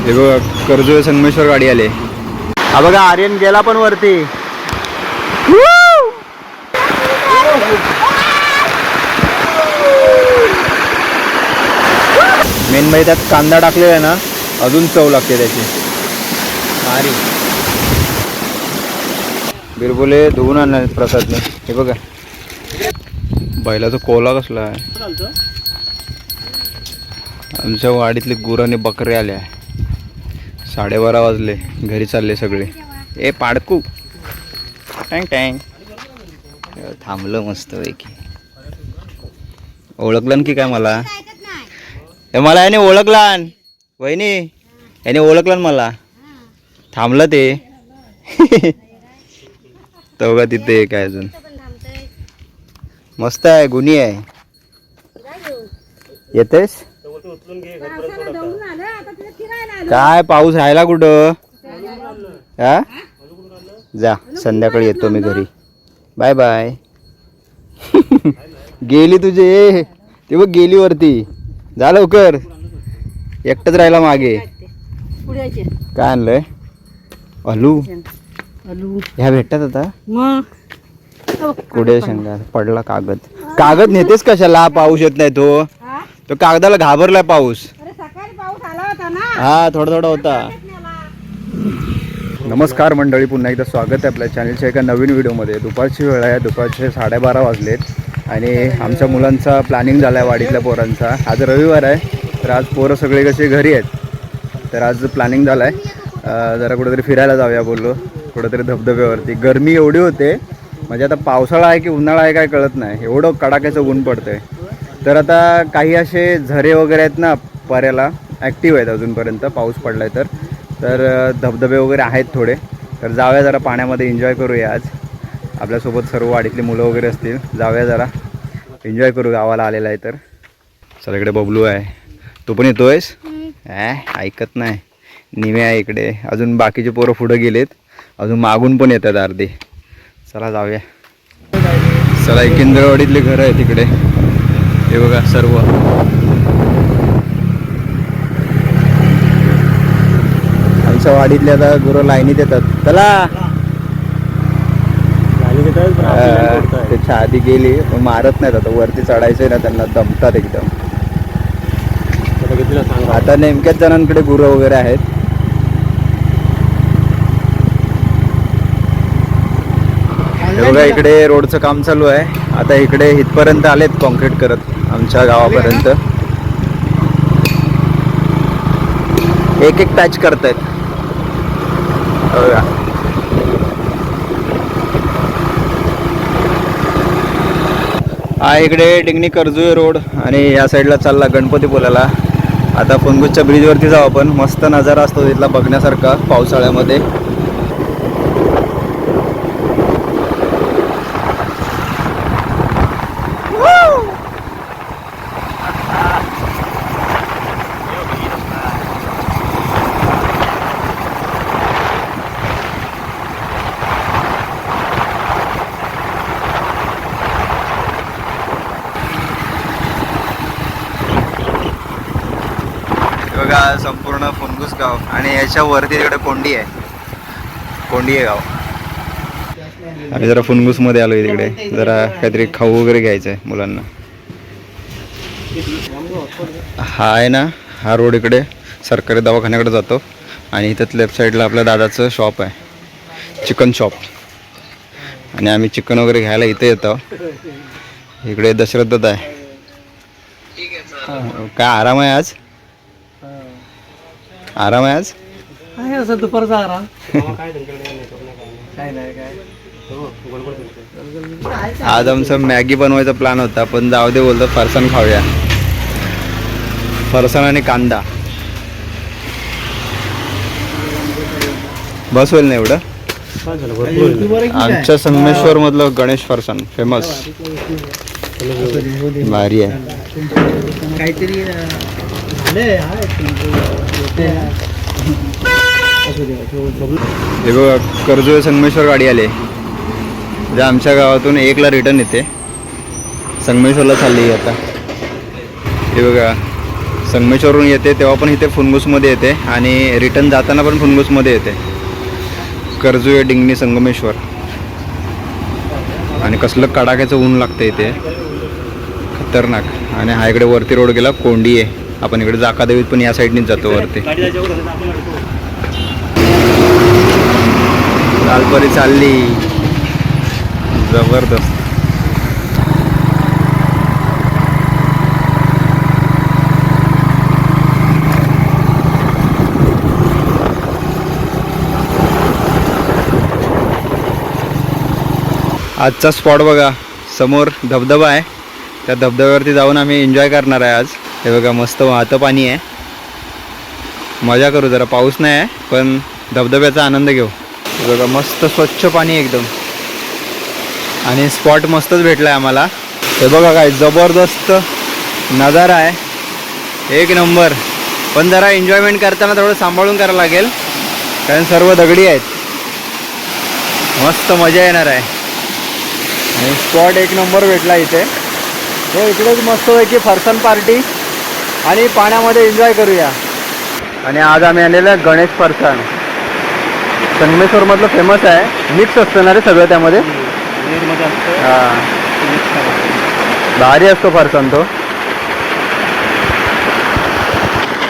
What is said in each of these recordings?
हे बघा कर्जोळे संगमेश्वर गाडी आले. हा बघा आर्यन गेला पण वरती. मेन म्हणजे त्यात कांदा टाकलेला आहे ना, अजून चव लागते त्याची. भारी. बिरबुले धुवून आणणार प्रसादने. हे बघा बैलाचा कोला कसला आहे. आमच्या वाडीतले गुरांनी बकरे आल्या. 12:30 वाजले. घरी चालले सगळे. ए पाडकू टँग टँग थांबलं मस्त पैकी. ओळखलं की काय मला? मला याने ओळखलान वहिनी, याने ओळखलं मला. थांबलं ते. तो का तिथे काय अजून मस्त आहे. गुन्ही आहे. येतेस काय? पाऊस राहिला कुठं? हा जा, संध्याकाळी येतो मी घरी. Bye bye. गेली तुझे ते बघ, गेली वरती. जा लवकर. एकटंच राहिला मागे. काय आणलंय? आलू. ह्या भेटतात आता. कुठे शेंगा पडला कागद. कागद नेतेस कशाला? पाऊस येत नाही तो कागदाला घाबरलाय पाऊस. हा थोडा थोडा होता. नमस्कार मंडळी, पुन्हा एकदा स्वागत आहे आपल्या चॅनलच्या एका नवीन व्हिडिओमध्ये. दुपारची वेळ आहे. दुपारचे 12:30 वाजलेत आणि आमच्या मुलांचा प्लॅनिंग झाला आहे, वाडीतल्या पोरांचा. आज रविवार आहे तर आज पोरं सगळे कसे घरी आहेत. तर आज प्लॅनिंग झालं आहे जरा कुठेतरी फिरायला जाऊया बोललो, कुठेतरी धबधब्यावरती. गरमी एवढी होते म्हणजे आता पावसाळा आहे की उन्हाळा आहे काय कळत नाही, एवढं कडाक्याचं ऊन पडतंय. तर आता काही असे झरे वगैरे आहेत ना पर्याला, ॲक्टिव्ह आहेत अजूनपर्यंत. पाऊस पडला आहे तर धबधबे वगैरे आहेत थोडे. तर जाऊया जरा पाण्यामध्ये, एन्जॉय करूया. आज आपल्यासोबत सर्व वाडीतली मुलं वगैरे असतील. जाऊया जरा एन्जॉय करू, गावाला आलेला आहे तर. चला इकडे बबलू आहे. तू पण येतोयस? ऐकत नाही. निमे आहे इकडे. अजून बाकीचे पोरं पुढं गेलेत, अजून मागून पण येतात अर्धे. चला जाऊया. चला एकंदरवाडीतले घरं आहेत तिकडे. हे बघा सर्व. आमच्या वाडीतले आता गुरं लाईनीत येतात. चला त्याच्या आधी गेली पण मारत नाहीत. आता वरती चढायचंय ना त्यांना, दमतात एकदम. आता नेमक्याच जणांकडे गुरं वगैरे आहेत. बघा इकडे रोडचं काम चालू आहे. आता इकडे इथपर्यंत आलेत कॉन्क्रीट करत, आमच्या गावापर्यंत. एक एक पॅच करतायत. बघा हा इकडे डिंगणी कर्जोळे रोड आणि या साईडला चालला गणपतीपुळ्याला. आता फुनगुसच्या ब्रिजवरती जाऊ आपण. मस्त नजारा असतो तिथला बघण्यासारखा पावसाळ्यामध्ये. बघा संपूर्ण फुनगुस गाव आणि याच्या वरती तिकडे कोंडी आहे. कोंडी आहे गाव. आम्ही जरा फुनगुस मध्ये आलोय. तिकडे जरा काहीतरी खाऊ वगैरे घ्यायचं आहे मुलांना. हा आहे ना, हा रोड इकडे सरकारी दवाखान्याकडे जातो आणि इथं लेफ्ट साईडला आपल्या दादाचं शॉप आहे, चिकन शॉप. आणि आम्ही चिकन वगैरे घ्यायला इथे येतो. इकडे दशरथ दादा आहे. काय आराम आहे आज? आराम आहे आज? आहे असं दुपारचा आराम. आज आमचा मॅगी बनवायचा प्लॅन होता पण जाऊ दे बोलतो, फरसाण खाऊया. फरसाण आणि कांदा बस होईल ना एवढं. आमच्या संगमेश्वर मधलं गणेश फरसाण फेमस, भारी आहे. काहीतरी हे बघा कर्जोळे संगमेश्वर गाडी आले. जे आमच्या गावातून 1ला रिटर्न येते, संगमेश्वरला चालली आता. हे बघा संगमेश्वरवरून येते तेव्हा पण इथे फुनगुसमध्ये येते आणि रिटर्न जाताना पण फुनगुसमध्ये येते. कर्जुये डिंगणी संगमेश्वर. आणि कसलं कडाक्याचं ऊन लागतं इथे, खतरनाक. आणि हा इकडे वरती रोड गेला कोंडी आहे. आपण इकडे जाकादेवीत पण या साईडनीच जातो वरती. लालपरी चालली जबरदस्त. आजचा स्पॉट बघा, समोर धबधबा आहे. त्या धबधब्यावरती जाऊन आम्ही एन्जॉय करणार आहे आज. हे बघा मस्त वाहतं पाणी आहे. मजा करू जरा. पाऊस नाही आहे पण धबधब्याचा आनंद घेऊ. हे बघा मस्त स्वच्छ पाणी एकदम. आणि स्पॉट मस्तच भेटला आहे आम्हाला. हे बघा काय जबरदस्त नजारा आहे, एक नंबर. पण जरा एन्जॉयमेंट करताना थोडं सांभाळून करावं लागेल कारण सर्व दगडी आहेत. मस्त मजा येणार आहे. आणि स्पॉट एक नंबर भेटला इथे. हे इकडेच मस्त आहे की फरसन पार्टी आणि पाण्यामध्ये एन्जॉय करूया. आणि आज आम्ही आलेलं आहे गणेश फरसान. संगमेश्वरमधलं फेमस आहे. मिक्स असतं ना रे सगळं त्यामध्ये. हां भारी असतो फरसान तो.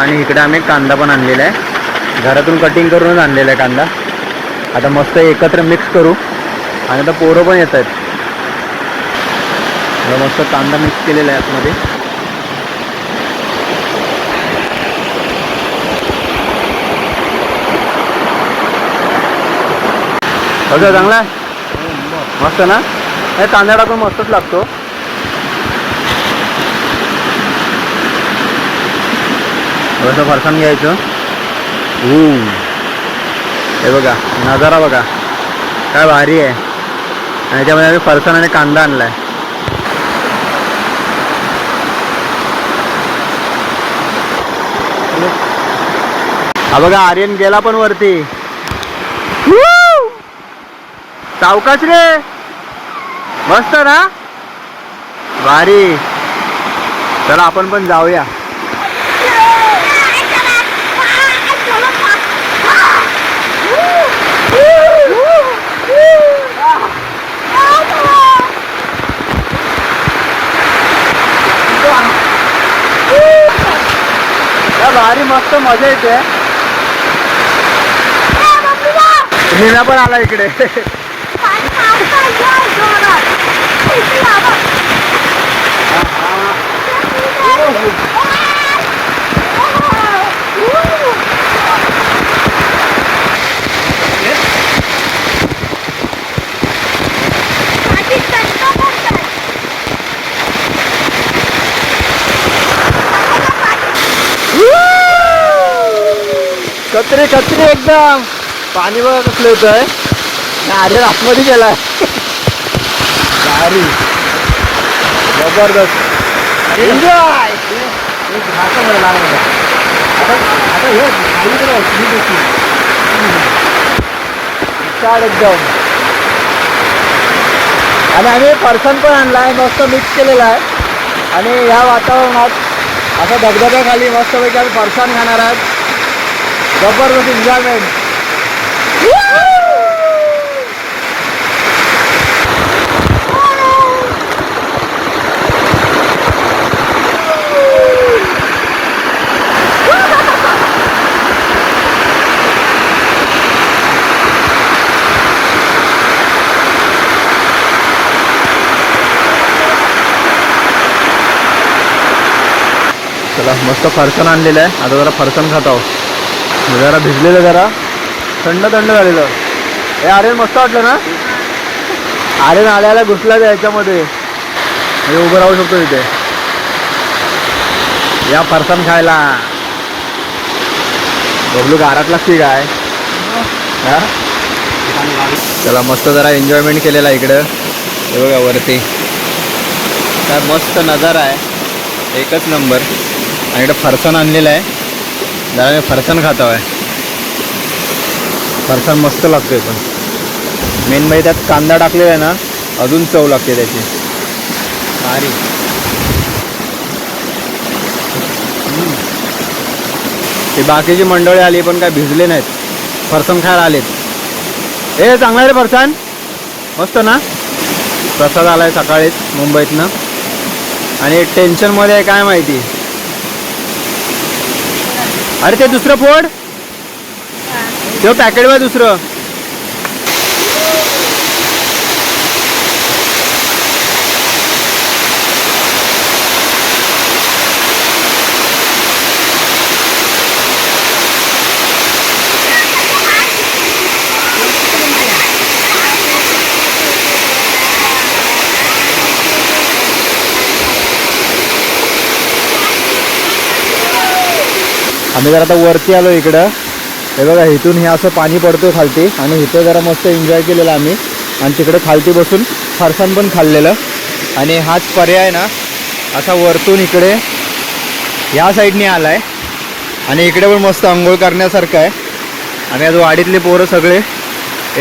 आणि इकडे आम्ही कांदा पण आणलेला आहे. घरातून कटिंग करूनच आणलेला आहे कांदा. आता मस्त एकत्र मिक्स करू. आणि आता पोरं पण येत आहेत. मस्त कांदा मिक्स केलेला आहे आतमध्ये. बघा चांगला आहे, मस्त ना. हे कांदा टाकून मस्तच लागतो. थोडंसं फरसाण घ्यायचं. हे बघा नजारा बघा काय भारी आहे. आणि त्याच्यामध्ये आम्ही फरसाण आणि कांदा आणला आहे. हा बघा आर्यन गेला पण वरती. सावकाश रे, मस्त ना, भारी. चला आपण पण जाऊया. भारी मस्त मजा येते. मीना पण आला इकडे. कचरे कचरे एकदम. पाणी बघा कसलं होत आहे. आर्यन आतमध्ये गेलाय. भारी जबरदस्त एन्जॉय. एकदम. आणि आम्ही फरसाण पण आणला आहे, मस्त मिक्स केलेला आहे. आणि ह्या वातावरणात असं धबधब्याखाली मस्तपैकी आम्ही फरसाण खाणार आहोत. जबरदस्त एन्जॉयमेंट. चला मस्त फरसाण आणलेलं आहे. आता जरा फरसाण खात आहोत. जरा भिजलेलं, जरा थंड थंड झालेलं. हे आर्यन मस्त वाटलं ना. आर्यन आल्याला घुसला याच्यामध्ये. म्हणजे उभं राहू शकतो इथे. या फरसाण खायला. बबलू गारातलाच की काय. चला मस्त जरा एन्जॉयमेंट केलेला इकडं. हे बघा वरती काय मस्त नजारा आहे, एकच नंबर. आणि इकडं फरसाण आणलेलं आहे. जरा मी फरसाण खातो आहे. फरसाण मस्त लागते. पण मेन म्हणजे त्यात कांदा टाकलेला आहे ना, अजून चव लागते त्याची. भारी. ते बाकीची मंडळी आली पण काय भिजले नाहीत, फरसाण खायला आलेत. ए चांगला रे फरसाण, मस्त ना. प्रसाद आलाय सकाळीच मुंबईतनं आणि टेन्शनमध्ये आहे काय माहिती. अरे ते दुसरं फोड, ते पॅकेट वर दुसरं. आम्ही जरा आता वरती आलो इकडं. हे बघा इथून हे असं पाणी पडतो खालती आणि इथं जरा मस्त एन्जॉय केलेला आम्ही. आणि तिकडे खालती बसून फरसाण पण खाल्लेलं. आणि हाच पर्याय ना असा वरतून इकडे ह्या साईडने आला आहे. आणि इकडे पण मस्त आंघोळ करण्यासारखं आहे. आम्ही आज वाडीतले पोरं सगळे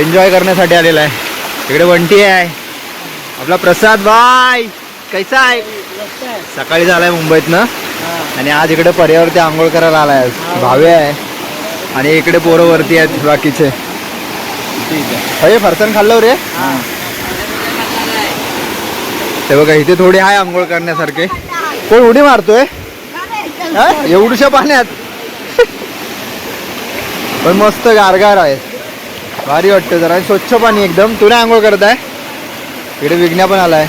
एन्जॉय करण्यासाठी आलेलं आहे. इकडे वंटी आहे, आपला प्रसाद बाय कैसा आहे. सकाळी झालाय मुंबईतनं आणि आज इकडे पर्यावरती आंघोळ करायला आलाय. भावे आहे आणि इकडे पोरं वरती आहेत बाकीचे. अरे फरसाण खाल्लं रे. ते बघा इथे थोडी आहे आंघोळ करण्यासारखे. कोण उडी मारतोय एवढ्याशा पाण्यात. पण मस्त गारगार आहे, भारी वाटतं जरा, स्वच्छ पाणी एकदम. तुला आंघोळ करत आहे. इकडे विघ्न्या पण आलाय.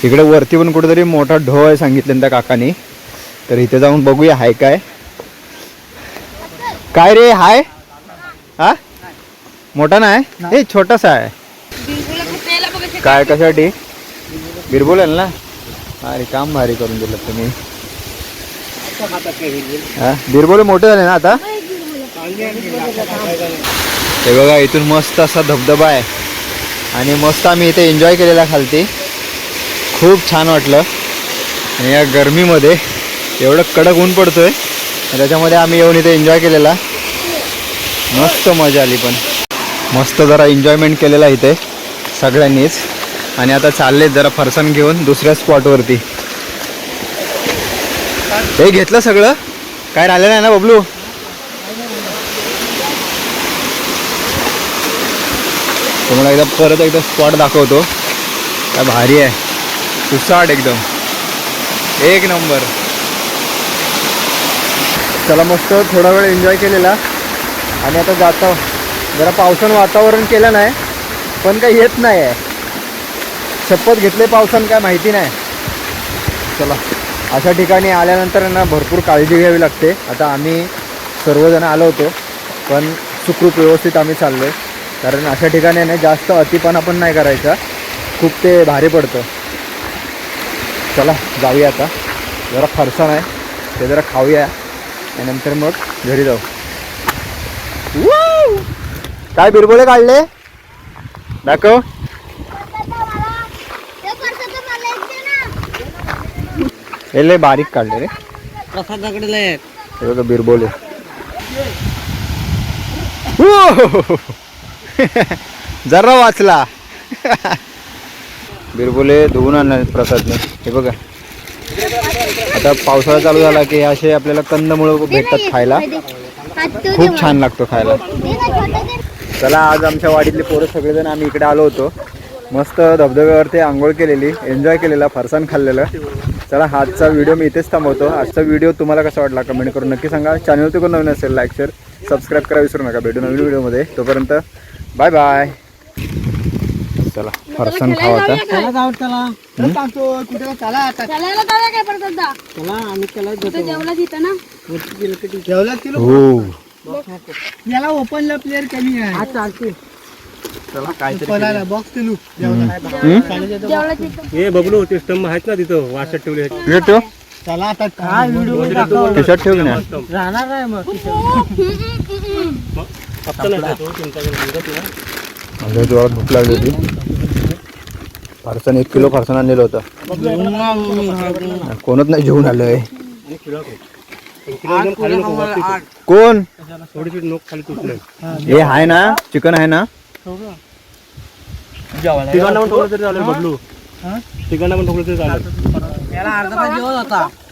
इकडे वरती पण कुठेतरी मोठा ढो आहे सांगितलं त्या काकानी. तर इथे जाऊन बघूया हाय काय. काय रे हाय. हा मोठा नाही, हे छोटासा आहे. काय कशासाठी. बिरबोल ना. अरे काम भारी करून दिलं तुम्ही. हा बिरबोले मोठे झाले ना आता. हे बघा इथून मस्त असा धबधबा आहे आणि मस्त आम्ही इथे एन्जॉय केलेला खालती. खूप छान वाटलं. आणि या गरमीमध्ये एवढं कडक ऊन पडतोय त्याच्यामध्ये आम्ही येऊन इथे एन्जॉय केलेला. मस्त मजा आली. पण मस्त जरा एन्जॉयमेंट केलेला इथे सगळ्यांनीच. आणि आता चालले जरा फरसाण घेऊन दुसऱ्या स्पॉटवरती. हे घेतलं सगळं, काय राहिलं नाही ना बबलू. तुम्हाला एकदा परत एकदा स्पॉट दाखवतो. काय भारी आहे, सुसाट एकदम, एक नंबर. चला मस्त थोडा वेळ एन्जॉय केलेला आणि आता जातो. जरा पावसानं वातावरण केलं नाही पण काही येत नाही आहे. शपथ घेतले पावसानं काय माहिती नाही. चला अशा ठिकाणी आल्यानंतर ना भरपूर काळजी घ्यावी लागते. आता आम्ही सर्वजण आलो होतो पण सुखरूप व्यवस्थित आम्ही चाललो आहे. कारण अशा ठिकाणी नाही जास्त अतिपणा पण नाही करायचा, खूप ते भारी पडतं. चला जाऊया आता. जरा फरसाण आहे ते जरा खाऊया आणि नंतर मग घरी जाऊ. काय बिरबोले काढले दाखव. हे लय बारीक काढले रे. हे बघा बिरबोले. जरा वाचला. बिरबोले धुवून आणले प्रसादने. हे बघा आता पावसाळा चालू झाला की असे आपल्याला कंदमुळं भेटतात खायला. खूप छान लागतो खायला. चला आज आमच्या वाडीतले पोरं सगळेजण आम्ही इकडे आलो होतो. मस्त धबधब्यावरती आंघोळ केलेली, एन्जॉय केलेला, फरसाण खाल्लेलं. चला आजचा व्हिडिओ मी इथेच थांबवतो. आजचा व्हिडिओ तुम्हाला कसा वाटला कमेंट करून नक्की सांगा. चॅनलवरती कोण नवीन असेल लाईक शेअर सबस्क्राईब करा विसरू नका. भेटू नवीन व्हिडिओमध्ये. तोपर्यंत बाय बाय. चला फरसाण खाऊ आता. हो याला ओपनला प्लेअर कमी आहे. चालते. हे बबलू ते स्तंभ आहेत ना तिथं वाशात ठेवले. चला आता काय व्हिडिओ खिशात ठेव ना. राहणार आहे मग. जोरात भूक लागली होती. फरसाण 1 किलो फरसाण आणलेलं होतं. कोणच नाही जेवून आलोय. कोण थोडीशी नोक खाली तुटलं. हे आहे ना चिकन आहे ना. तिघांना पण ठोकलं तरी चालेल बबलू. तिघांना पण ठोकलं तरी चालेल. याला अर्धा तास जेवत होता.